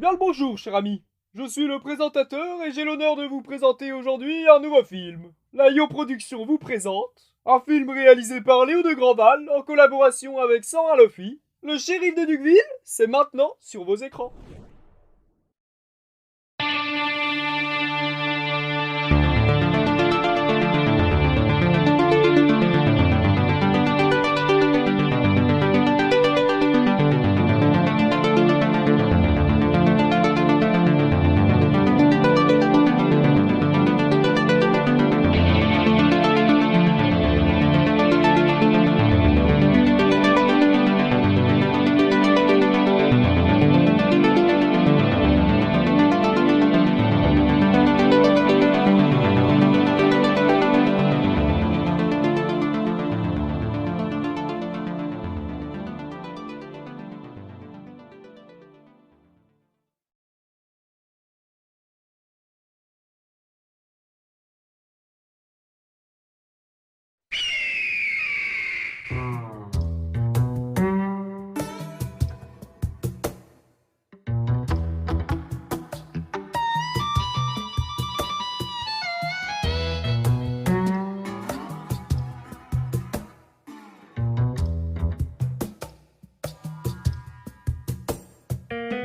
Bien le bonjour, cher ami. Je suis le présentateur et j'ai l'honneur de vous présenter aujourd'hui un nouveau film. La Yo Production vous présente un film réalisé par Léo de Grandval en collaboration avec Sandra Lofi. Le shérif de Dukeville, c'est maintenant sur vos écrans.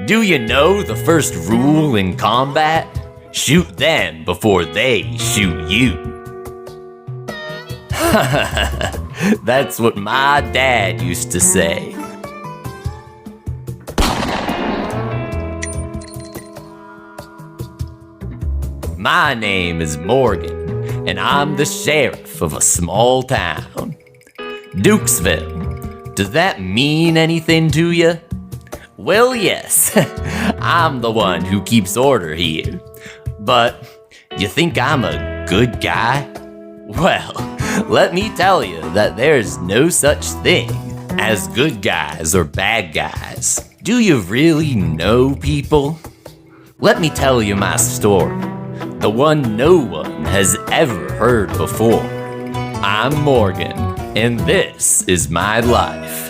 Do you know the first rule in combat? Shoot them before they shoot you. That's what my dad used to say. My name is Morgan, and I'm the sheriff of a small town. Dukesville. Does that mean anything to you? Well, yes, I'm the one who keeps order here. But you think I'm a good guy? Well, let me tell you that there's no such thing as good guys or bad guys. Do you really know people? Let me tell you my story, the one no one has ever heard before. I'm Morgan, and this is my life.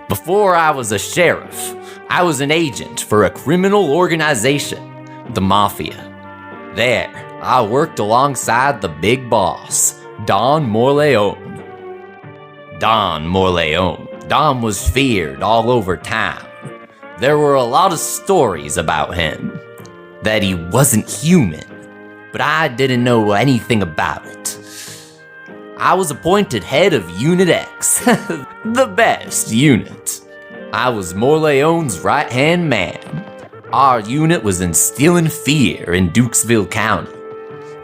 Before I was a sheriff, I was an agent for a criminal organization, the Mafia. There, I worked alongside the big boss, Don Morleone. Don was feared all over town. There were a lot of stories about him, that he wasn't human, but I didn't know anything about it. I was appointed head of Unit X, the best unit. I was Morleone's right-hand man. Our unit was instilling fear in Dukesville County.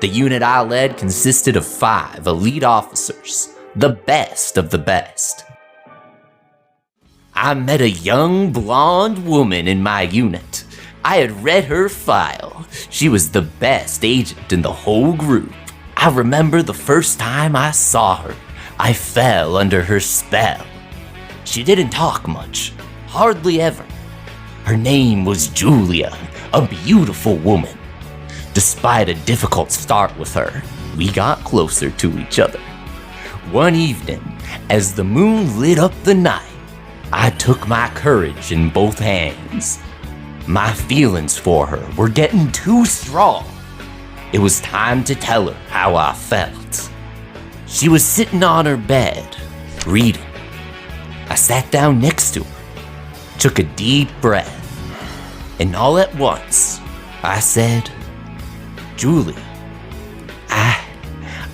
The unit I led consisted of 5 elite officers, the best of the best. I met a young blonde woman in my unit. I had read her file. She was the best agent in the whole group. I remember the first time I saw her, I fell under her spell. She didn't talk much, hardly ever. Her name was Julia, a beautiful woman. Despite a difficult start with her, we got closer to each other. One evening, as the moon lit up the night, I took my courage in both hands. My feelings for her were getting too strong. It was time to tell her how I felt. She was sitting on her bed, reading. I sat down next to her. took a deep breath, and all at once, I said, "Julia,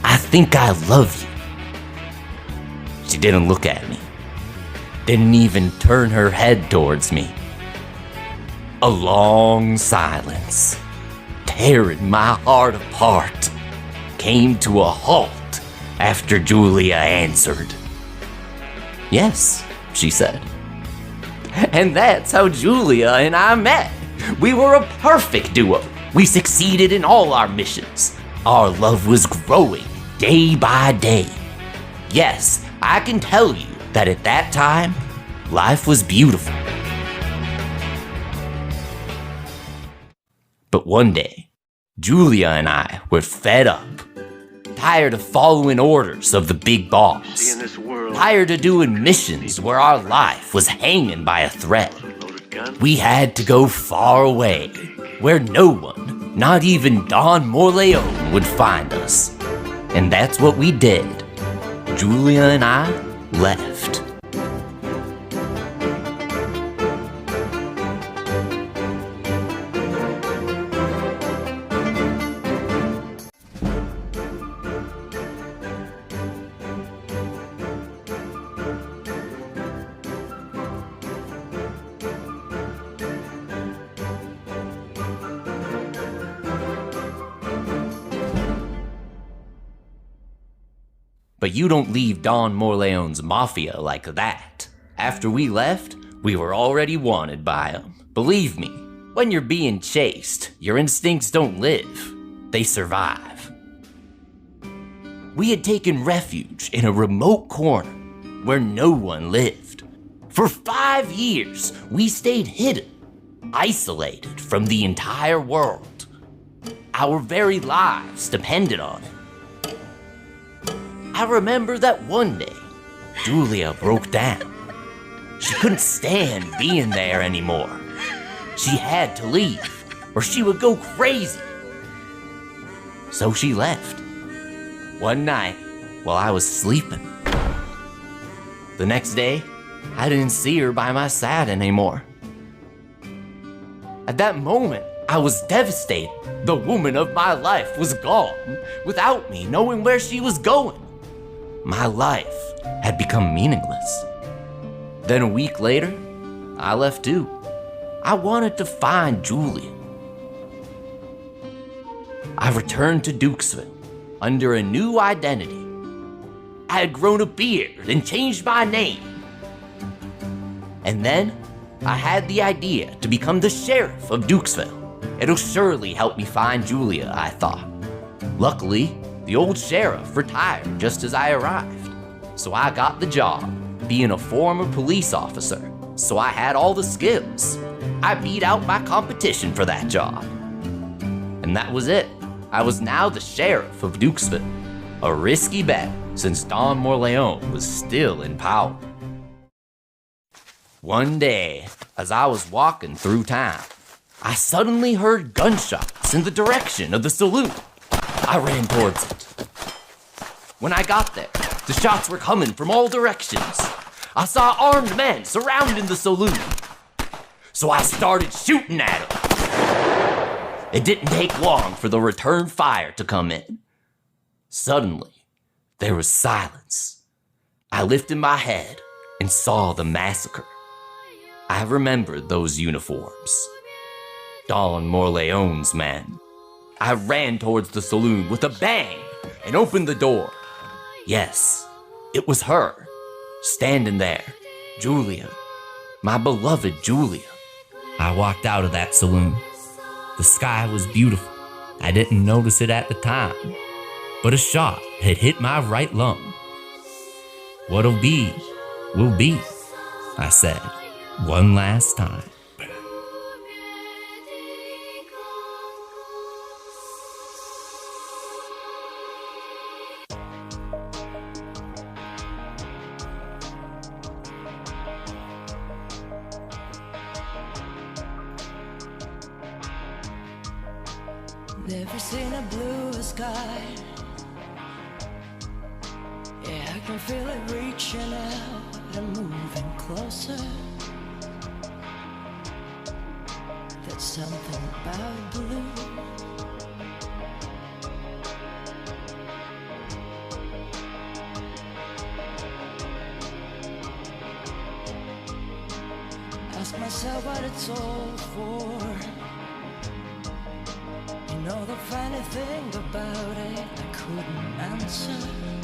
I think I love you." She didn't look at me, didn't even turn her head towards me. A long silence, tearing my heart apart, came to a halt after Julia answered. "Yes," she said. And that's how Julia and I met. We were a perfect duo. We succeeded in all our missions. Our love was growing day by day. Yes, I can tell you that at that time, life was beautiful. But one day, Julia and I were fed up. Tired of following orders of the big boss. Tired of doing missions where our life was hanging by a thread. We had to go far away, where no one, not even Don Morleone, would find us. And that's what we did. Julia and I left. But you don't leave Don Morleone's mafia like that. After we left, we were already wanted by him. Believe me, when you're being chased, your instincts don't live, they survive. We had taken refuge in a remote corner where no one lived. For 5 years, we stayed hidden, isolated from the entire world. Our very lives depended on it. I remember that one day, Julia broke down. She couldn't stand being there anymore. She had to leave, or she would go crazy. So she left. One night, while I was sleeping. The next day, I didn't see her by my side anymore. At that moment, I was devastated. The woman of my life was gone, without me knowing where she was going. My life had become meaningless. Then a week later, I left too. I wanted to find Julia. I returned to Dukesville under a new identity. I had grown a beard and changed my name. And then I had the idea to become the sheriff of Dukesville. It'll surely help me find Julia, I thought. Luckily, the old sheriff retired just as I arrived, so I got the job, being a former police officer, so I had all the skills. I beat out my competition for that job. And that was it. I was now the sheriff of Dukesville, a risky bet since Don Morleone was still in power. One day, as I was walking through town, I suddenly heard gunshots in the direction of the saloon. I ran towards it. When I got there, the shots were coming from all directions. I saw armed men surrounding the saloon. So I started shooting at them. It didn't take long for the return fire to come in. Suddenly, there was silence. I lifted my head and saw the massacre. I remembered those uniforms. Don Morleone's men. I ran towards the saloon with a bang and opened the door. Yes, it was her, standing there, Julia, my beloved Julia. I walked out of that saloon. The sky was beautiful. I didn't notice it at the time, but a shot had hit my right lung. What'll be, will be, I said, one last time. Never seen a bluer sky. Yeah, I can feel it reaching out and moving closer. There's something about blue. Ask myself what it's all for. You know the funny thing about it, I couldn't answer.